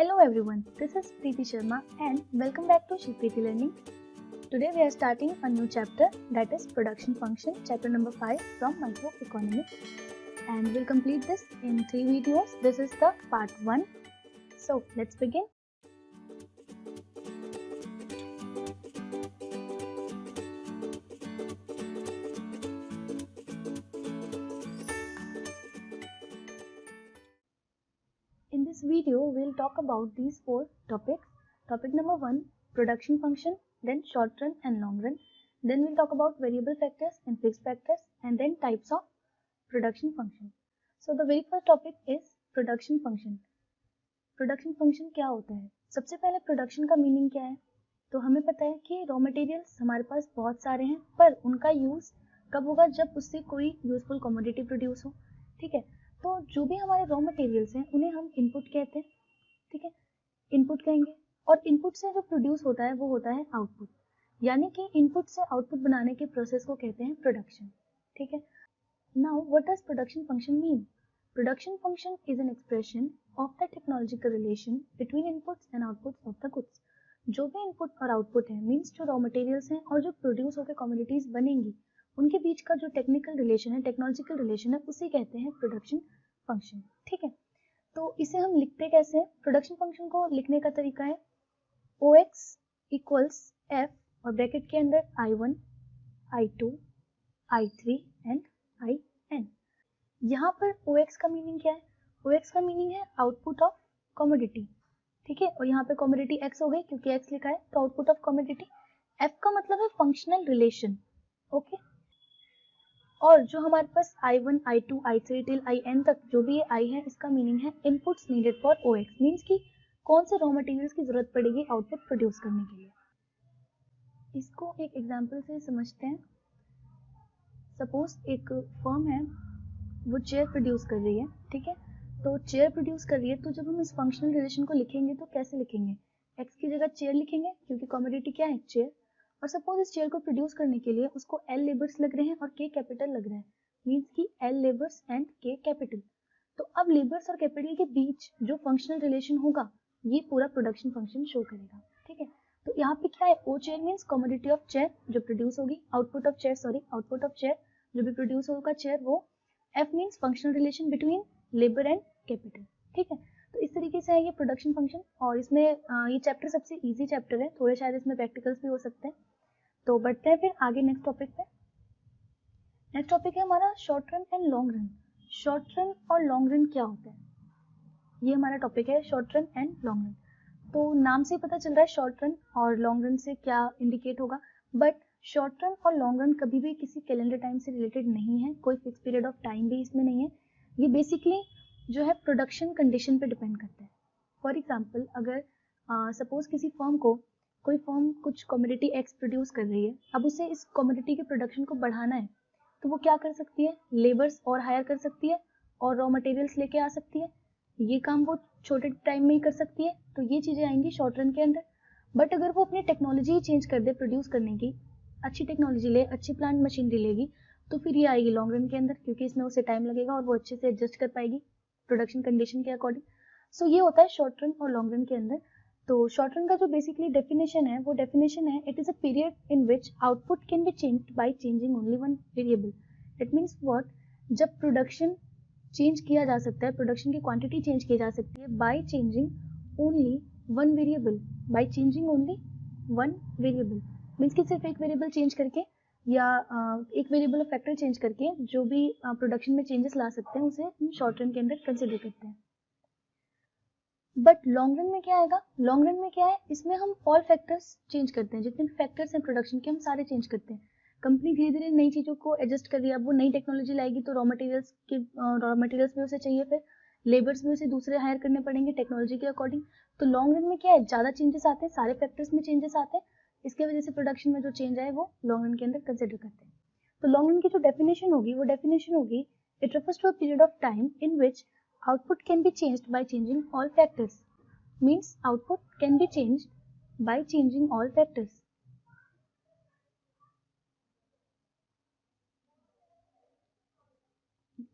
Hello everyone, this is Preeti Sharma and welcome back to Preeti Learning. Today we are starting a new chapter, that is production function, chapter number 5 from microeconomics, and we'll complete this in 3 videos. This is the part 1. So let's begin. In this video, we'll talk about these 4 topics. Topic number 1, production function, then short run and long run. Then we'll talk about variable factors and fixed factors, and then types of production function. So the very first topic is production function. Production function क्या होता है? सबसे पहले production का meaning क्या है? तो हमें पता है कि रॉ मटेरियल्स हमारे पास बहुत सारे हैं, पर उनका यूज कब होगा? जब उससे कोई यूजफुल कमोडिटी प्रोड्यूस हो। ठीक है, तो जो भी हमारे रॉ मटेरियल्स हैं उन्हें हम इनपुट कहते हैं। ठीक है, इनपुट कहेंगे, और इनपुट से जो प्रोड्यूस होता है वो होता है आउटपुट, यानी कि इनपुट से आउटपुट बनाने के प्रोसेस को कहते हैं प्रोडक्शन। ठीक है, now what does production function mean? Production function is an expression of the technological relation between inputs and outputs of the goods. जो भी इनपुट और आउटपुट है, मीन्स जो रॉ मटेरियल्स हैं और जो प्रोड्यूस होकर कमोडिटीज बनेंगी, उनके बीच का जो टेक्निकल रिलेशन है, टेक्नोलॉजिकल रिलेशन है, उसे कहते हैं प्रोडक्शन फंक्शन। ठीक है, तो इसे हम लिखते कैसे हैं? प्रोडक्शन फंक्शन को लिखने का तरीका है OX इक्वल्स F और ब्रैकेट के अंदर I1, I2, I3 and IN। यहाँ पर OX का मीनिंग क्या है? OX का मीनिंग है आउटपुट ऑफ कमोडिटी। ठीक है, और यहाँ पे कमोडिटी X हो गई क्योंकि X लिखा है, तो आउटपुट ऑफ कमोडिटी। F का मतलब है फंक्शनल रिलेशन। ओके, और जो हमारे पास I1, I2, I3 till IN तक जो भी ये I है, इसका मीनिंग है inputs needed for OX, means कि कौन से रॉ मटेरियल्स की जरूरत पड़ेगी आउटपुट प्रोड्यूस करने के लिए। इसको एक एग्जाम्पल से समझते हैं। सपोज एक फर्म है, वो चेयर प्रोड्यूस कर रही है। ठीक है, तो चेयर प्रोड्यूस कर रही है, तो जब हम इस फंक्शनल रिलेशन को लिखेंगे तो कैसे लिखेंगे? एक्स की जगह चेयर लिखेंगे क्योंकि कमोडिटी क्या है? चेयर। और सपोज इस चेयर को प्रोड्यूस करने के लिए उसको एल लेबर्स लग रहे हैं और के कैपिटल लग रहा है, मीन्स कि एल लेबर्स एंड के कैपिटल। तो अब लेबर्स और कैपिटल के बीच जो फंक्शनल रिलेशन होगा, ये पूरा प्रोडक्शन फंक्शन शो करेगा। ठीक है, तो यहाँ पे क्या है? O chair means commodity of chair जो प्रोड्यूस होगी, आउटपुट ऑफ चेयर जो भी प्रोड्यूस होगा चेयर वो। F means functional relation between labor and capital। ठीक है, तो इस तरीके से है ये प्रोडक्शन फंक्शन, और इसमें ये चैप्टर सबसे इजी चैप्टर है, थोड़े शायद इसमें प्रैक्टिकल्स भी हो सकते हैं। तो बढ़ते हैं फिर आगे नेक्स्ट टॉपिक पे। नेक्स्ट टॉपिक है हमारा short run and long run. Short run और लॉन्ग रन क्या होता है? ये हमारा टॉपिक है, short run and long run. तो नाम से पता चल रहा है शॉर्ट रन और लॉन्ग रन से क्या इंडिकेट होगा, बट शॉर्ट रन और लॉन्ग रन कभी भी किसी कैलेंडर टाइम से रिलेटेड नहीं है, कोई फिक्स पीरियड ऑफ टाइम भी इसमें नहीं है। ये बेसिकली जो है प्रोडक्शन कंडीशन पे डिपेंड करता है। फॉर एग्जांपल, अगर सपोज किसी फर्म को कोई फर्म कुछ कमोडिटी एक्स प्रोड्यूस कर रही है, अब उसे इस कमोडिटी के प्रोडक्शन को बढ़ाना है, तो वो क्या कर सकती है? लेबर्स और हायर कर सकती है और रॉ मटेरियल्स लेके आ सकती है। ये काम वो छोटे टाइम में ही कर सकती है, तो ये चीज़ें आएंगी शॉर्ट रन के अंदर। बट अगर वो अपनी टेक्नोलॉजी ही चेंज कर दे प्रोड्यूस करने की, अच्छी टेक्नोलॉजी ले, अच्छी प्लांट मशीनरी लेगी, तो फिर ये आएगी लॉन्ग रन के अंदर, क्योंकि इसमें उसे टाइम लगेगा और वो अच्छे से एडजस्ट कर पाएगी प्रोडक्शन कंडीशन के अकॉर्डिंग। सो ये होता है शॉर्ट रन और लॉन्ग रन के अंदर। तो शॉर्ट रन का जो बेसिकली डेफिनेशन है, वो डेफिनेशन है it is a period in which output can be changed by changing only one variable. It means what? जब प्रोडक्शन चेंज किया जा सकता है, प्रोडक्शन की क्वांटिटी चेंज की जा सकती है bye changing only one variable. Bye changing only one variable means कि सिर्फ एक वेरिएबल चेंज करके या एक वेरिएबल फैक्टर चेंज करके जो भी प्रोडक्शन में चेंजेस ला सकते हैं, उसे हम शॉर्ट रन के अंदर कंसिडर करते हैं। बट लॉन्ग रन में क्या आएगा? लॉन्ग रन में क्या है? इसमें हम ऑल फैक्टर्स चेंज करते हैं, जितने भी फैक्टर्स हैं प्रोडक्शन के, हम सारे चेंज करते हैं। कंपनी धीरे धीरे नई चीज़ों को एडजस्ट कर रही है, अब वो नई टेक्नोलॉजी लाएगी, तो रॉ मटेरियल्स भी उसे चाहिए, फिर लेबर्स भी उसे दूसरे हायर करने पड़ेंगे टेक्नोलॉजी के अकॉर्डिंग। तो लॉन्ग रन में क्या है? ज़्यादा चेंजेस आते हैं, सारे फैक्टर्स में चेंजेस आते हैं, इसके वजह से प्रोडक्शन में जो चेंज आए वो लॉन्ग रन के अंदर कंसिडर करते हैं। तो लॉन्ग रन की जो डेफिनेशन होगी, वो डेफिनेशन होगी it refers to a period of time in which output can be changed by changing all factors. Means output can be changed by changing all factors.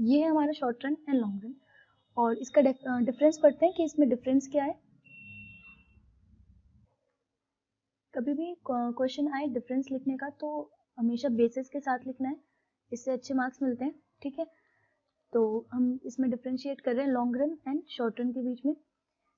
ये है हमारा short run and long run, और इसका difference पढ़ते हैं कि इसमें difference क्या है। कभी भी क्वेश्चन आए डिफरेंस लिखने का तो हमेशा बेसिस के साथ लिखना है, इससे अच्छे मार्क्स मिलते हैं। ठीक है, तो हम इसमें डिफरेंशिएट कर रहे हैं long run and short run के बीच में।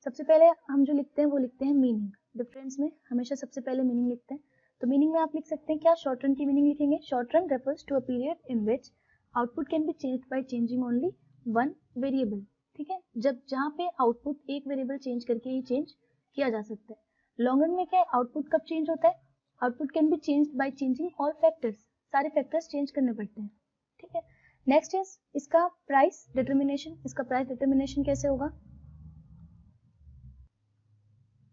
सबसे पहले हम जो लिखते हैं वो लिखते हैं मीनिंग। डिफरेंस में हमेशा सबसे पहले मीनिंग लिखते हैं, तो मीनिंग में आप लिख सकते हैं क्या, शॉर्ट रन की मीनिंग लिखेंगे, short run refers to a period in which output can be changed by changing only one variable. ठीक है, जहाँ पे आउटपुट एक वेरिएबल चेंज करके ही चेंज किया जा सकता है। लॉन्ग रन में क्या है, आउटपुट कब चेंज होता है, output can be changed by changing all factors, सारे फैक्टर्स चेंज करने पड़ते हैं। ठीक है, नेक्स्ट इज इसका प्राइस डिटर्मिनेशन। इसका प्राइस डिटर्मिनेशन कैसे होगा,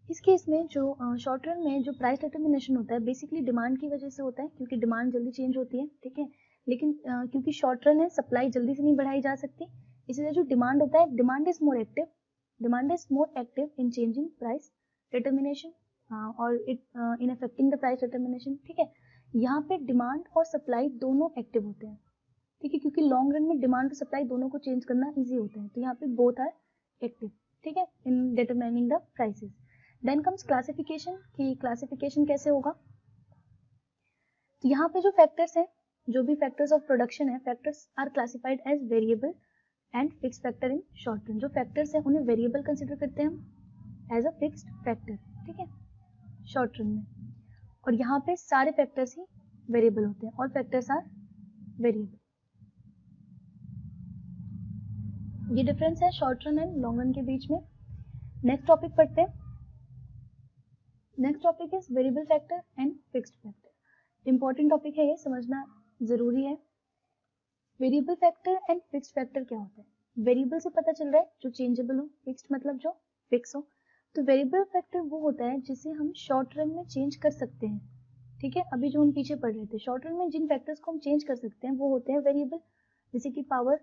इस केस में जो शॉर्ट रन में जो प्राइस डिटर्मिनेशन होता है बेसिकली डिमांड की वजह से होता है, क्योंकि डिमांड जल्दी चेंज होती है। ठीक है, लेकिन क्योंकि शॉर्ट रन है सप्लाई जल्दी से नहीं बढ़ाई जा सकती, इसलिए जो डिमांड होता है demand is more active in changing price determination और it in affecting the price determination. ठीक है, यहाँ पे डिमांड और सप्लाई दोनों एक्टिव होते हैं। ठीक है, क्योंकि लॉन्ग रन में डिमांड और सप्लाई दोनों को चेंज करना ईजी होता है, तो यहाँ पे बोथ आर एक्टिव। ठीक है, in determining the prices. Then comes classification, कि क्लासिफिकेशन कैसे होगा, तो यहाँ पे जो फैक्टर्स हैं, जो भी फैक्टर्स ऑफ प्रोडक्शन है, factors are classified as variable and fix factor in short run. जो फैक्टर्स हैं उन्हें वेरिएबल कंसिडर करते हैं हम एज अ फिक्स्ड फैक्टर। ठीक है, शॉर्ट रन में, और यहाँ पे सारे फैक्टर्स ही वेरिएबल होते हैं, ऑल फैक्टर्स आर वेरिएबल। ये डिफरेंस है short run and long run के बीच में। नेक्स्ट टॉपिक पढ़ते हैं। Next topic is variable factor and fixed factor. Important topic है, ये समझना जरूरी है। Variable factor and fixed factor क्या होता है, वेरिएबल से पता चल रहा है जो चेंजेबल हो, फिक्स्ड मतलब जो फिक्स हो। तो वेरिएबल फैक्टर वो होता है जिसे हम शॉर्ट रन में चेंज कर सकते हैं। ठीक है, अभी जो हम पीछे पढ़ रहे थे, शॉर्ट रन में जिन फैक्टर्स को हम चेंज कर सकते हैं वो होते हैं वेरिएबल, जैसे कि पावर,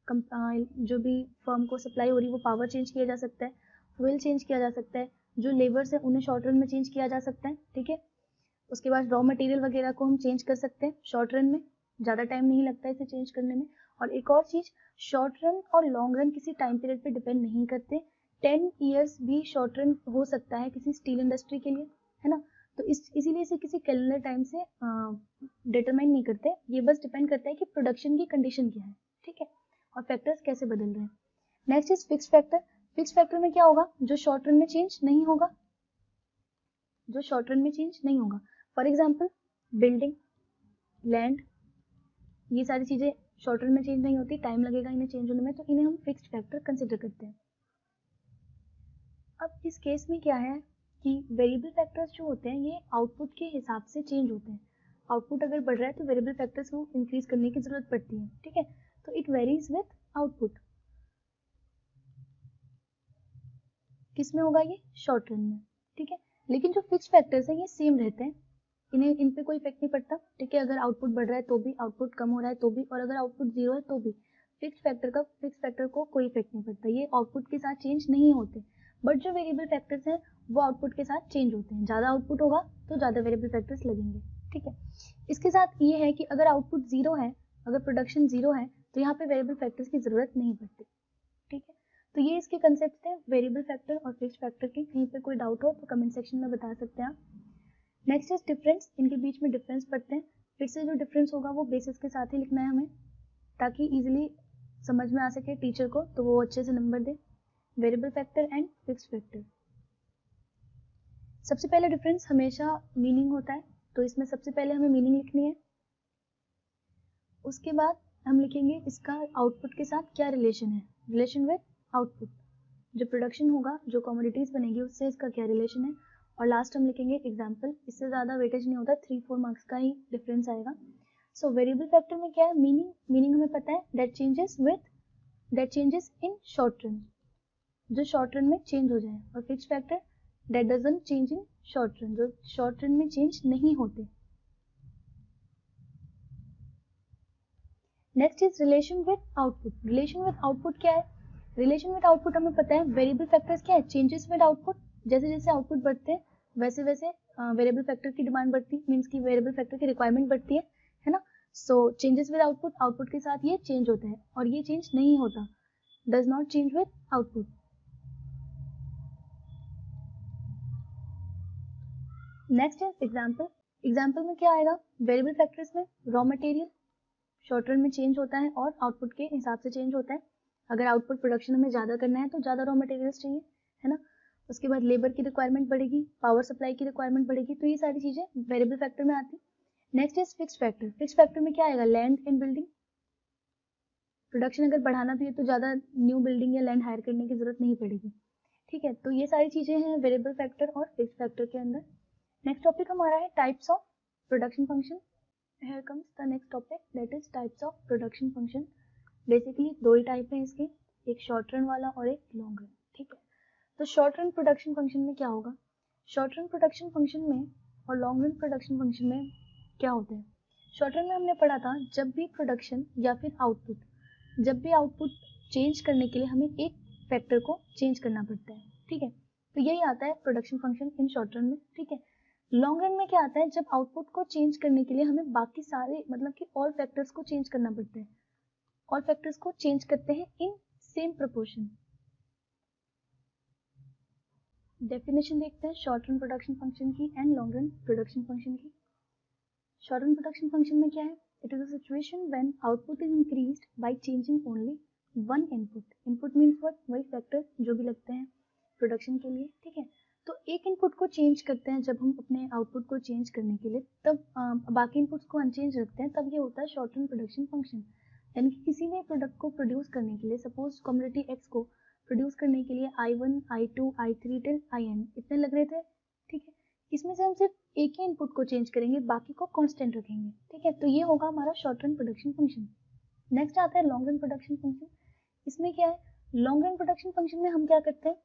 जो भी फर्म को सप्लाई हो रही है वो पावर चेंज किया जा सकता है, फ्यूल चेंज किया जा सकता है, जो लेबर्स है उन्हें शॉर्ट रन में चेंज किया जा सकता है। ठीक है, उसके बाद रॉ मटेरियल वगैरह को हम चेंज कर सकते हैं शॉर्ट रन में, ज़्यादा टाइम नहीं लगता है इसे चेंज करने में। और एक और चीज़, शॉर्ट रन और लॉन्ग रन किसी टाइम पीरियड पे डिपेंड नहीं करते। 10 ईयर्स भी शॉर्ट रन हो सकता है किसी स्टील इंडस्ट्री के लिए, है ना, तो इसीलिए इसे किसी कैलेंडर टाइम से डिटरमाइन नहीं करते, ये बस डिपेंड करता है कि प्रोडक्शन की कंडीशन क्या है। ठीक है, और फैक्टर्स कैसे बदल रहे हैं। Next is fixed factor. Fixed factor में क्या होगा, जो शॉर्ट रन में चेंज नहीं होगा, जो शॉर्ट रन में चेंज नहीं होगा। फॉर एग्जाम्पल बिल्डिंग, लैंड, ये सारी चीजें शॉर्ट रन में चेंज नहीं होती, टाइम लगेगा इन्हें चेंज होने में, तो इन्हें हम फिक्स्ड फैक्टर कंसिडर करते हैं। अब इस केस में क्या है कि वेरिएबल फैक्टर्स जो होते हैं ये आउटपुट के हिसाब से चेंज होते हैं। आउटपुट अगर बढ़ रहा है तो वेरिएबल फैक्टर्स को इंक्रीज करने की जरूरत पड़ती है। ठीक है, तो इट वेरीज विथ आउटपुट। किस में होगा ये, शॉर्ट रन में। ठीक है, लेकिन जो फिक्स्ड फैक्टर्स हैं ये सेम रहते हैं, इन्हें इन पे कोई इफेक्ट नहीं पड़ता। ठीक है, अगर आउटपुट बढ़ रहा है तो भी, आउटपुट कम हो रहा है तो भी, और अगर आउटपुट जीरो है तो भी, फिक्स्ड फैक्टर को कोई इफेक्ट नहीं पड़ता, ये आउटपुट के साथ चेंज नहीं होते। बट जो वेरिएबल फैक्टर्स हैं वो आउटपुट के साथ चेंज होते हैं, ज़्यादा आउटपुट होगा तो ज़्यादा वेरिएबल फैक्टर्स लगेंगे। ठीक है, इसके साथ ये है कि अगर आउटपुट जीरो है, अगर प्रोडक्शन जीरो है, तो यहाँ पे वेरिएबल फैक्टर्स की जरूरत नहीं पड़ती। ठीक है, तो ये इसके कंसेप्ट थे वेरिएबल फैक्टर और फिक्स्ड फैक्टर के। कहीं पे कोई डाउट हो तो कमेंट सेक्शन में बता सकते हैं आप। नेक्स्ट इज डिफरेंस, इनके बीच में डिफरेंस पढ़ते हैं। फिर से जो डिफरेंस होगा वो बेसिस के साथ ही लिखना है हमें, ताकि इजीली समझ में आ सके टीचर को, तो वो अच्छे से number they. Variable factor and fixed factor. सबसे पहले डिफरेंस हमेशा मीनिंग होता है, तो इसमें सबसे पहले हमें मीनिंग लिखनी है। उसके बाद हम लिखेंगे इसका आउटपुट के साथ क्या रिलेशन है, रिलेशन विद आउटपुट, जो प्रोडक्शन होगा, जो कमोडिटीज बनेगी उससे इसका क्या रिलेशन है। और लास्ट हम लिखेंगे एग्जाम्पल, इससे ज़्यादा वेटेज नहीं होता, 3-4 मार्क्स का ही डिफरेंस आएगा। सो वेरिएबल फैक्टर में क्या है, मीनिंग हमें पता है, that changes in short run, जो शॉर्ट रन में चेंज हो जाए। और fixed factor that doesn't change in short run, जो शॉर्ट रन में चेंज नहीं होते। Next is relation with output. Relation with output क्या है, रिलेशन विद आउटपुट हमें पता है वेरिएबल फैक्टर्स क्या है, चेंजेस विद आउटपुट, जैसे जैसे आउटपुट बढ़ते हैं वैसे वैसे वेरिएबल फैक्टर की डिमांड बढ़ती है, मीन्स की वेरिएबल फैक्टर की रिक्वायरमेंट बढ़ती है ना। सो चेंजेस विद आउटपुट, आउटपुट के साथ ये चेंज होता है, और ये चेंज नहीं होता, does not change with output. Next is example. Example में क्या आएगा, वेरिएबल फैक्टर्स में रॉ मटेरियल शॉर्ट रन में चेंज होता है और आउटपुट के हिसाब से चेंज होता है। अगर आउटपुट प्रोडक्शन हमें ज़्यादा करना है तो ज़्यादा रॉ मटेरियल्स चाहिए, है ना। उसके बाद लेबर की रिक्वायरमेंट बढ़ेगी, पावर सप्लाई की रिक्वायरमेंट बढ़ेगी, तो ये सारी चीज़ें वेरिएबल फैक्टर में आती। Next is fixed factor. Fixed factor में क्या आएगा, लैंड एंड बिल्डिंग। प्रोडक्शन अगर बढ़ाना भी है तो ज़्यादा न्यू बिल्डिंग या लैंड हायर करने की जरूरत नहीं पड़ेगी, ठीक है। तो ये सारी चीज़ें हैं वेरिएबल फैक्टर और फिक्स्ड फैक्टर के अंदर। नेक्स्ट टॉपिक हमारा है types of production function. Here comes the next topic, that is types of production function. Basically दो ही टाइप है इसके, एक शॉर्ट रन वाला और एक लॉन्ग रन, ठीक है। तो शॉर्ट रन प्रोडक्शन फंक्शन में क्या होगा, शॉर्ट रन प्रोडक्शन फंक्शन में और लॉन्ग रन प्रोडक्शन फंक्शन में क्या होता है। शॉर्ट रन में हमने पढ़ा था जब भी प्रोडक्शन या फिर आउटपुट, जब भी आउटपुट चेंज करने के लिए हमें एक फैक्टर को चेंज करना पड़ता है, ठीक है। तो यही आता है production function in short run में, ठीक है। लॉन्ग रन में क्या आता है, जब आउटपुट को चेंज करने के लिए हमें बाकी सारे मतलब कि ऑल फैक्टर्स को चेंज करना पड़ता है। ऑल फैक्टर्स को चेंज करते हैं इन सेम प्रोपोर्शन। डेफिनेशन देखते हैं शॉर्ट रन प्रोडक्शन फंक्शन की and long run production function की। शॉर्ट रन प्रोडक्शन फंक्शन में क्या है, it is a situation when output is increased by changing only one input. Input means what, वही factor जो भी लगते हैं प्रोडक्शन के लिए, ठीक है। तो एक इनपुट को चेंज करते हैं जब हम अपने आउटपुट को चेंज करने के लिए, तब बाकी इनपुट्स को अनचेंज रखते हैं, तब ये होता है शॉर्ट रन प्रोडक्शन फंक्शन। यानी कि किसी भी प्रोडक्ट को प्रोड्यूस करने के लिए, सपोज कमोडिटी एक्स को प्रोड्यूस करने के लिए I1, I2, I3 till IN इतने लग रहे थे, ठीक है। इसमें से हम सिर्फ एक ही इनपुट को चेंज करेंगे, बाकी को कांस्टेंट रखेंगे, ठीक है। तो ये होगा हमारा short run production function. Next आता है लॉन्ग रन प्रोडक्शन फंक्शन। इसमें क्या है, लॉन्ग रन प्रोडक्शन फंक्शन में हम क्या करते हैं,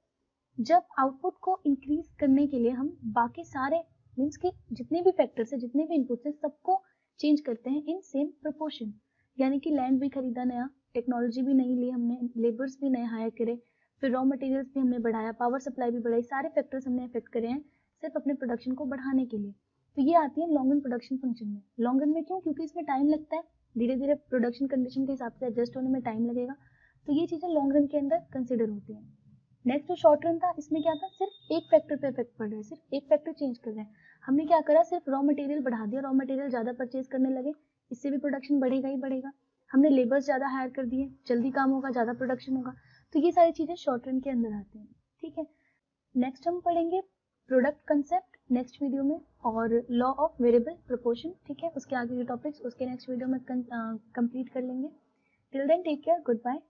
जब आउटपुट को इंक्रीज करने के लिए हम बाकी सारे मीन्स कि जितने भी फैक्टर्स है, जितने भी इनपुट्स है, सबको चेंज करते हैं इन सेम प्रोपोर्शन। यानी कि लैंड भी खरीदा नया, टेक्नोलॉजी भी नई ली हमने, लेबर्स भी नए हायर करे, फिर रॉ मटेरियल्स भी हमने बढ़ाया, पावर सप्लाई भी बढ़ाई, सारे फैक्टर्स हमने इफेक्ट करे हैं सिर्फ अपने प्रोडक्शन को बढ़ाने के लिए। तो ये आती है लॉन्ग रन प्रोडक्शन फंक्शन में। लॉन्ग रन में क्यों, क्योंकि इसमें टाइम लगता है, धीरे धीरे प्रोडक्शन कंडीशन के हिसाब से एडजस्ट होने में टाइम लगेगा। तो ये चीज़ें लॉन्ग रन के अंदर कंसिडर होती हैं। नेक्स्ट जो शॉर्ट रन था, इसमें क्या था, सिर्फ एक फैक्टर पे इफेक्ट पड़ रहा है, सिर्फ एक फैक्टर चेंज कर रहे हैं। हमने क्या करा, सिर्फ रॉ मटेरियल बढ़ा दिया, रॉ मटेरियल ज़्यादा परचेज करने लगे, इससे भी प्रोडक्शन बढ़ेगा ही बढ़ेगा। हमने लेबर्स ज़्यादा हायर कर दिए, जल्दी काम होगा, ज़्यादा प्रोडक्शन होगा। तो ये सारी चीज़ें शॉर्ट रन के अंदर आती हैं, ठीक है। नेक्स्ट हम पढ़ेंगे प्रोडक्ट कंसेप्ट नेक्स्ट वीडियो में, और लॉ ऑफ वेरिएबल प्रोपोर्शन, ठीक है। उसके आगे के टॉपिक्स उसके नेक्स्ट वीडियो में कंप्लीट कर लेंगे। Till then take care, good bye.